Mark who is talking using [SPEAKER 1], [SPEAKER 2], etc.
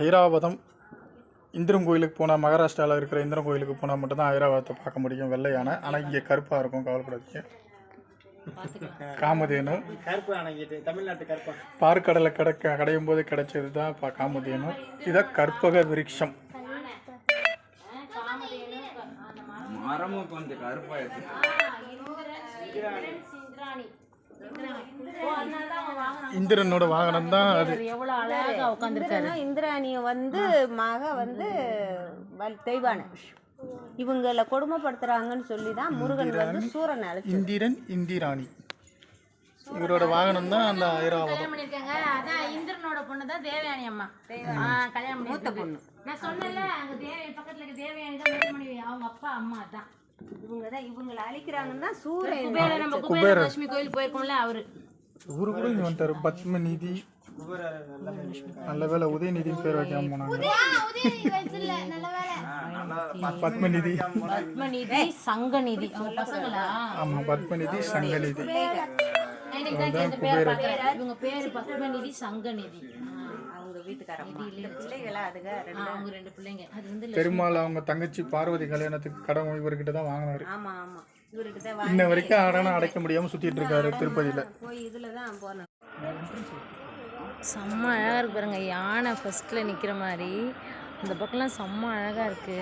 [SPEAKER 1] ஐராவதம் இந்திரன் கோயிலுக்கு போனால், மகாராஷ்டிராவில் இருக்கிற இந்திரன் கோயிலுக்கு போனால் மட்டும்தான் ஐராவதத்தை பார்க்க முடியும், வெள்ளை யானை. ஆனால் இங்கே கருப்பாக இருக்கும், கவலைப்படாதீங்க. காமதேனு பார்க்கடலை கடையும் போது கிடைச்சது தான் காமதேனு. இதான் கற்பக விருட்சம். இந்திரனோட வாகனம் தான் அது.
[SPEAKER 2] எவ்வளவு அழகா உட்கார்ந்திருக்காரு.
[SPEAKER 3] இந்திராணிய மக தெய்வான இவங்கள கொடுமைப்படுத்துறாங்கன்னு சொல்லி தான் முருகன் சூரன் அழைச்சு.
[SPEAKER 1] இந்திரன் இந்திராணி இவரோட வாகனம் தான் அந்த ஐராவதம்.
[SPEAKER 2] அதான் இந்திரனோட பொண்ணு தான் தேவயானி அம்மா கல்யாணம் மூத்த பொண்ணு. நான் சொன்னேன்ல, அங்க பக்கத்துல இருக்க தேவயானி தான் அவங்க அப்பா அம்மா தான்.
[SPEAKER 3] இவங்களை அழிக்கிறாங்கன்னா சூரன்.
[SPEAKER 2] நம்ம குபேரலட்சுமி கோயில் போயிருக்கோம்ல, அவரு
[SPEAKER 1] இவரு கூட இங்க வந்துட்டாரு. பத்மநிதி, நல்ல வேலை உதயநிதினு பேர் வைக்காம போனாங்க. பத்மநிதி சங்கநிதி, ஆமா பத்மநிதி சங்கநிதி.
[SPEAKER 2] இவங்க பேரு பத்மநிதி சங்கநிதி.
[SPEAKER 1] பெருமாள் அவங்க தங்கச்சி பார்வதி கல்யாணத்துக்கு கடன் இவர்கிட்ட தான் வாங்கினாரு. இன்ன வரைக்கும் அடைக்க முடியாம சுத்திட்டு இருக்காரு திருப்பதியில.
[SPEAKER 2] செம்ம அழகா இருக்கு பாருங்க, யானை ஃபர்ஸ்ட்ல நிக்கிற மாதிரி. இந்த பக்கம்லாம் செம்ம அழகா இருக்கு.